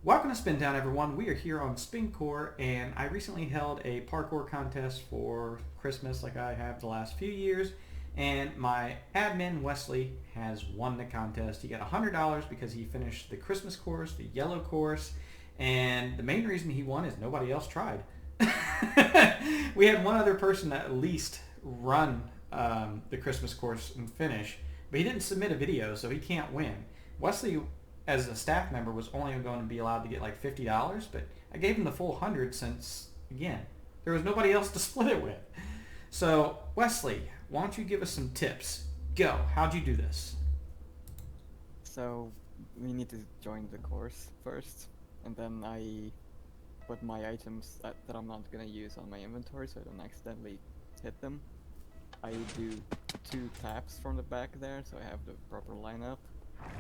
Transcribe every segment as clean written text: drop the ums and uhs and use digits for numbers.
Welcome to Spintown, everyone. We are here on Spinkour, and I recently held a parkour contest for Christmas like I have the last few years, and my admin, Wesley, has won the contest. He got $100 because he finished the Christmas course, the yellow course, and the main reason he won is nobody else tried. We had one other person at least run the Christmas course and finish, but he didn't submit a video, so he can't win. Wesley, as a staff member, was only going to be allowed to get like $50, but I gave him the full 100 since, again, there was nobody else to split it with. So, Wesley, why don't you give us some tips? Go. How'd you do this? So we need to join the course first, and then I put my items that I'm not gonna use on my inventory so I don't accidentally hit them. I do 2 taps from the back there so I have the proper lineup.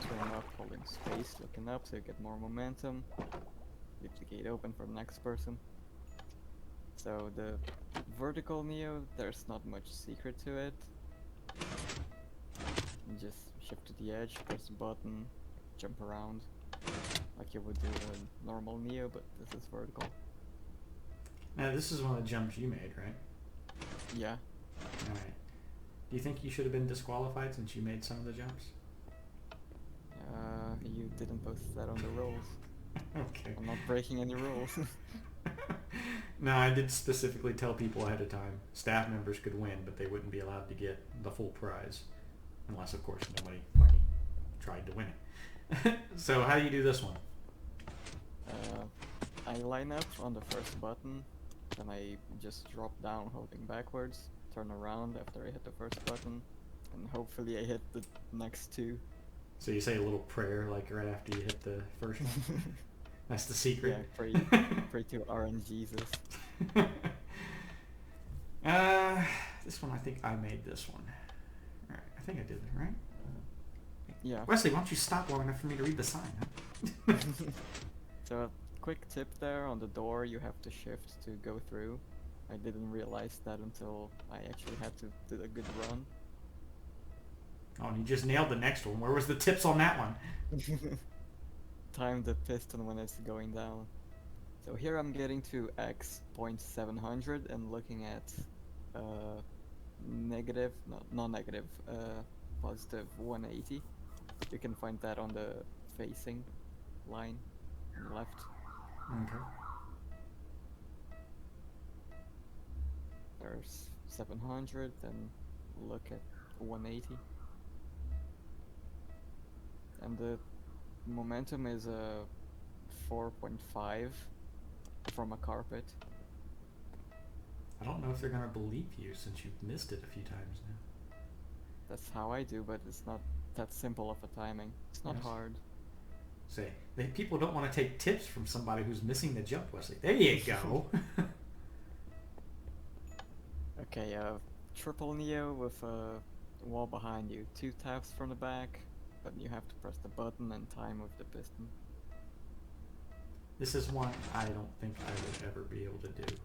Turn up, holding space, looking up so you get more momentum. Leave the gate open for the next person. So the vertical Neo, there's not much secret to it. You just shift to the edge, press the button, jump around, like you would do a normal Neo, but this is vertical. Now, this is one of the jumps you made, right? Yeah. Alright. Do you think you should have been disqualified since you made some of the jumps? You didn't post that on the rules. Okay. I'm not breaking any rules. No, I did specifically tell people ahead of time. Staff members could win, but they wouldn't be allowed to get the full prize. Unless, of course, nobody fucking tried to win it. So, how do you do this one? I line up on the first button, then I just drop down holding backwards, turn around after I hit the first button, and hopefully I hit the next 2. So you say a little prayer like right after you hit the first one? That's the secret? Yeah, pray to RNGesus. This one, I think I made this one. Alright, I think I did it, right? Yeah. Wesley, why don't you stop long enough for me to read the sign, huh? So a quick tip there, on the door you have to shift to go through. I didn't realize that until I actually had to do a good run. Oh, and you just nailed the next one. Where was the tips on that one? Time the piston when it's going down. So here I'm getting to x.700 and looking at negative, no, non-negative, positive 180. You can find that on the facing line on the left. Okay. There's 700, then look at 180. And the momentum is a 4.5 from a carpet. I don't know if they're going to believe you since you've missed it a few times now. That's how I do, but it's not that simple of a timing. It's not Yes. hard. Say, people don't want to take tips from somebody who's missing the jump, Wesley. There you go. Okay, triple Neo with a wall behind you. 2 taps from the back, but you have to press the button and time with the piston. This is one I don't think I would ever be able to do.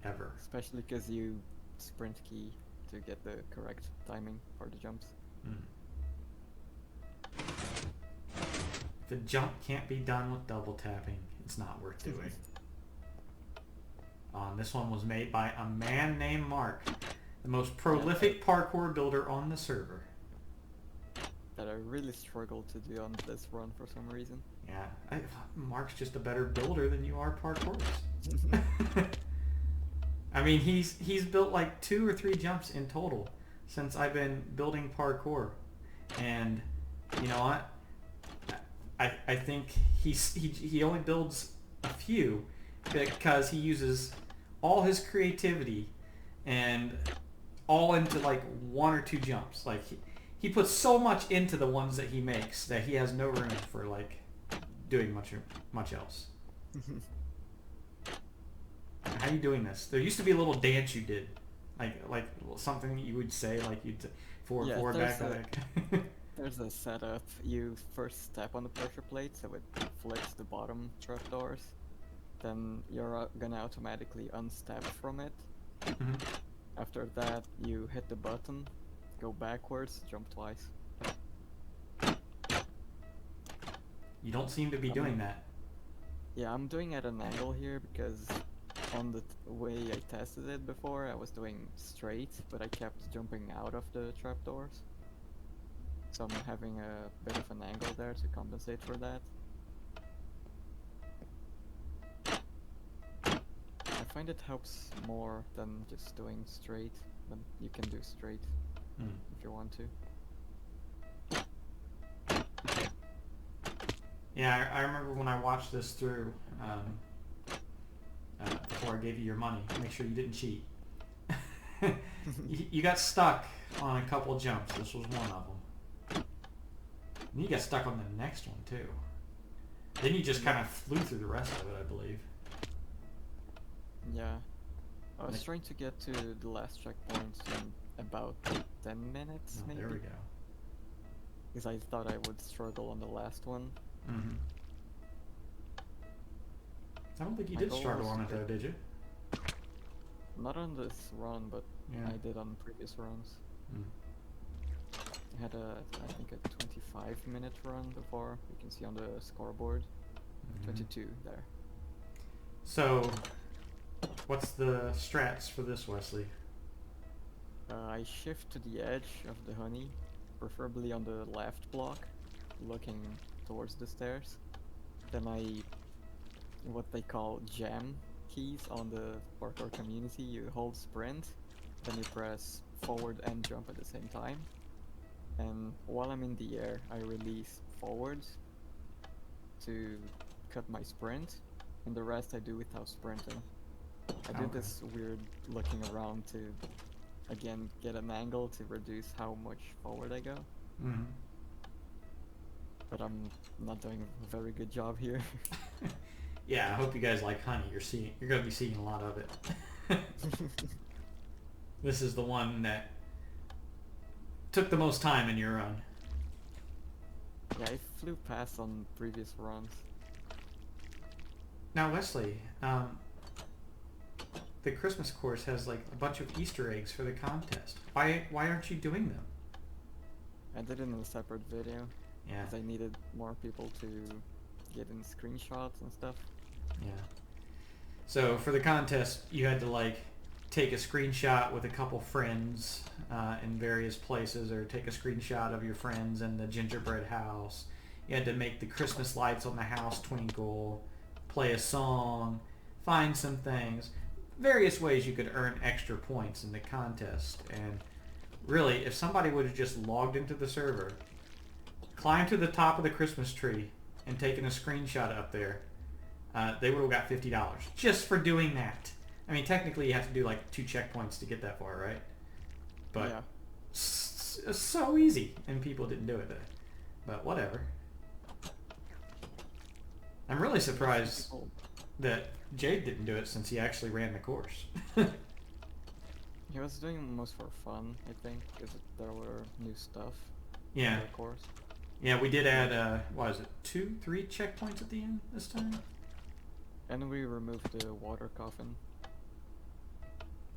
Ever. Especially because you sprint key to get the correct timing for the jumps. If the jump can't be done with double tapping, it's not worth doing. This one was made by a man named Mark, the most prolific parkour builder on the server. That I really struggled to do on this run for some reason. Yeah, Mark's just a better builder than you are parkourist. I mean, he's built like 2 or 3 jumps in total since I've been building parkour, and you know what? I think he only builds a few because he uses all his creativity and all into like 1 or 2 jumps. Like he puts so much into the ones that he makes that he has no room for like doing much else. How are you doing this? There used to be a little dance you did, like something you would say, like you'd forward, back. There's a setup. You first step on the pressure plate so it flips the bottom trapdoors. Then you're gonna automatically unstep from it. Mm-hmm. After that, you hit the button, go backwards, jump twice. You don't seem to be doing that. Yeah, I'm doing at an angle here because on the way I tested it before, I was doing straight, but I kept jumping out of the trapdoors. So I'm having a bit of an angle there to compensate for that. I find it helps more than just doing straight, but you can do straight if you want to. Yeah, I remember when I watched this through, before I gave you your money, make sure you didn't cheat. You got stuck on a couple jumps. This was one of them. And you got stuck on the next one too. Then you just kind of flew through the rest of it, I believe. Yeah. I was trying to get to the last checkpoint in about 10 minutes, maybe. There we go. Because I thought I would struggle on the last one. Mm-hmm. I don't think you My did goal struggle was on to it though, did you? Not on this run, but Yeah. I did on previous runs. Mm. I had I think a 25-minute run before. You can see on the scoreboard. 22 there. So, what's the strats for this, Wesley? I shift to the edge of the honey, preferably on the left block, looking towards the stairs. Then I, what they call jam keys on the parkour community, you hold sprint, then you press forward and jump at the same time. And while I'm in the air, I release forwards to cut my sprint, and the rest I do without sprinting. I do this weird looking around to, again, get an angle to reduce how much forward I go. Mm-hmm. But I'm not doing a very good job here. Yeah, I hope you guys like honey. You're gonna be seeing a lot of it. This is the one that took the most time in your run. Yeah, I flew past on previous runs. Now, Wesley, the Christmas course has like a bunch of Easter eggs for the contest. Why aren't you doing them? I did it in a separate video. Yeah. Because I needed more people to get in screenshots and stuff. Yeah. So for the contest, you had to like take a screenshot with a couple friends in various places, or take a screenshot of your friends in the gingerbread house. You had to make the Christmas lights on the house twinkle, play a song, find some things. Various ways you could earn extra points in the contest. And really, if somebody would have just logged into the server, climbed to the top of the Christmas tree, and taken a screenshot up there, they would have got $50 just for doing that. I mean, technically you have to do like 2 checkpoints to get that far, right? But yeah. it's so easy, and people didn't do it there. But whatever. I'm really surprised that Jade didn't do it, since he actually ran the course. He was doing it most for fun, I think, because there were new stuff Yeah. in the course. Yeah, we did add, what is it, 2, 3 checkpoints at the end this time? And we removed the water coffin.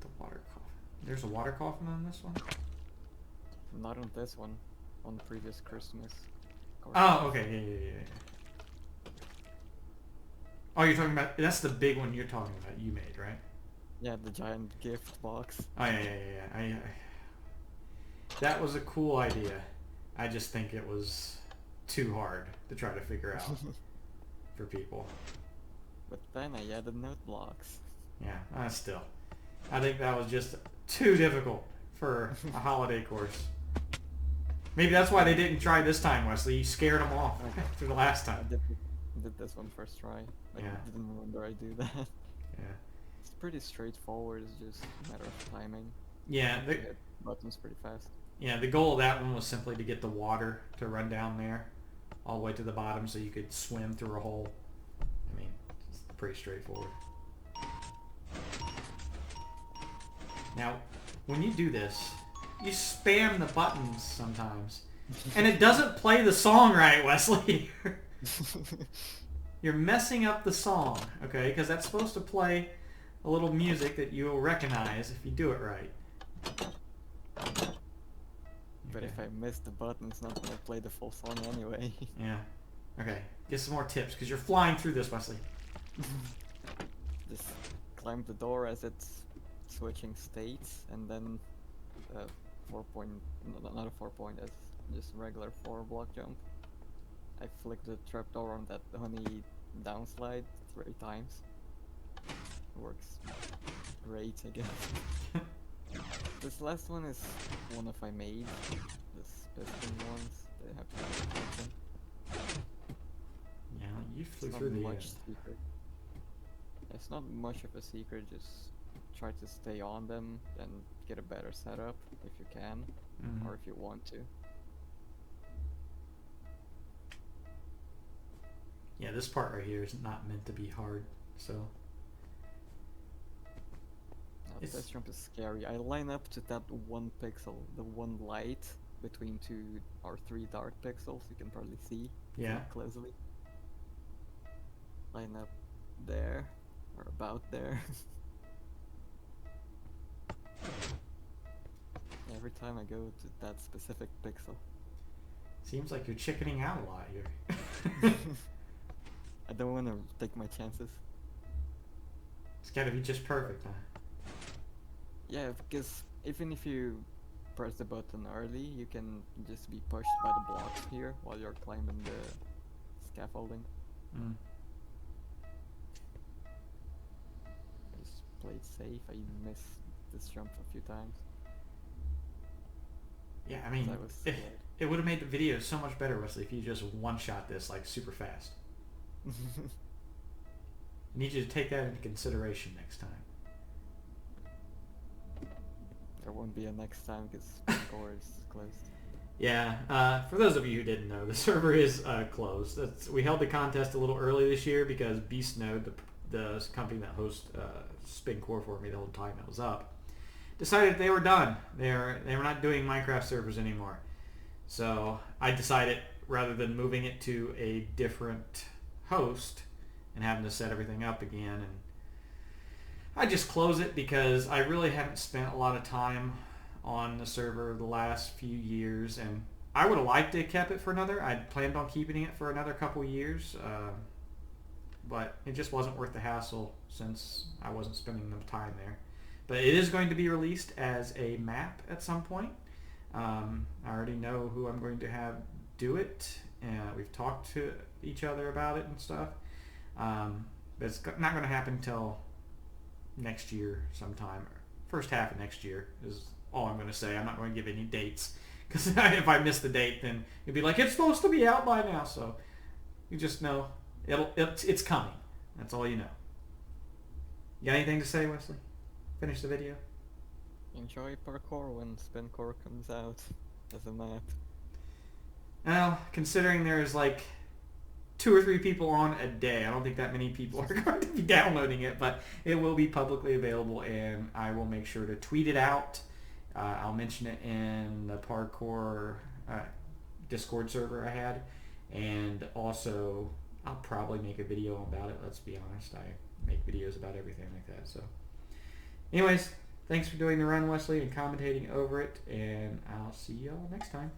The water coffin. There's a water coffin on this one? Not on this one, on the previous Christmas course. Oh, okay, yeah. Oh, you're talking about, that's the big one you're talking about, you made, right? Yeah, the giant gift box. Oh, yeah. That was a cool idea. I just think it was too hard to try to figure out for people. But then I added note blocks. Yeah, still. I think that was just too difficult for a holiday course. Maybe that's why they didn't try this time, Wesley. You scared them off after the last I time. did this one first try. Like, Yeah. I didn't remember I do that. Yeah. It's pretty straightforward, it's just a matter of timing. Yeah, You hit buttons pretty fast. yeah, the goal of that one was simply to get the water to run down there all the way to the bottom so you could swim through a hole. I mean, it's pretty straightforward. Now, when you do this, you spam the buttons sometimes. And it doesn't play the song right, Wesley. You're messing up the song, okay? Because that's supposed to play a little music that you'll recognize if you do it right. But if I miss the button, it's not gonna play the full song anyway. Yeah. Okay, get some more tips, because you're flying through this, Wesley. Just climb the door as it's switching states, and then 4 point, not a 4 point, as just regular 4 block jump. I flicked the trapdoor on that honey downslide 3 times. It works great, I guess. This last one is one of I made. This piston ones, they have to be piston. Yeah, you flew It's through not the... much secret. It's not much of a secret, just try to stay on them and get a better setup if you can, Mhm. or if you want to. Yeah, this part right here is not meant to be hard, so... Now, It's- this jump is scary. I line up to that 1 pixel, the one light between 2 or 3 dark pixels, you can probably see Yeah. closely. Line up there, or about there. Every time I go to that specific pixel. Seems like you're chickening out a lot here. I don't want to take my chances. It's gotta be just perfect, huh? Yeah, because even if you press the button early, you can just be pushed by the blocks here while you're climbing the scaffolding. Mm. I just played safe. I missed this jump a few times. Yeah, I mean, I was it, scared. it would have made the video so much better, Wesley, if you just one-shot this, like, super fast. I need you to take that into consideration next time. There won't be a next time because Spinkour is closed. Yeah, for those of you who didn't know, the server is closed. We held the contest a little early this year because Beast Node, the company that hosts Spinkour for me the whole time it was up, decided they were done. They were not doing Minecraft servers anymore. So I decided, rather than moving it to a different host and having to set everything up again, and I just close it because I really haven't spent a lot of time on the server the last few years, and I would have liked to have kept it for another. I'd planned on keeping it for another couple years, but it just wasn't worth the hassle since I wasn't spending the time there. But it is going to be released as a map at some point. I already know who I'm going to have do it, and we've talked to each other about it and stuff. But it's not going to happen until next year sometime. First half of next year is all I'm going to say. I'm not going to give any dates, because if I miss the date, then you'll be like, it's supposed to be out by now. So you just know it's coming. That's all you know. You got anything to say, Wesley? Finish the video. Enjoy parkour when Spinkour comes out as a map. Well, considering there's like 2 or 3 people on a day, I don't think that many people are going to be downloading it, but it will be publicly available, and I will make sure to tweet it out. I'll mention it in the parkour Discord server I had, and also I'll probably make a video about it. Let's be honest, I make videos about everything like that. So anyways, thanks for doing the run, Wesley, and commentating over it, and I'll see y'all next time.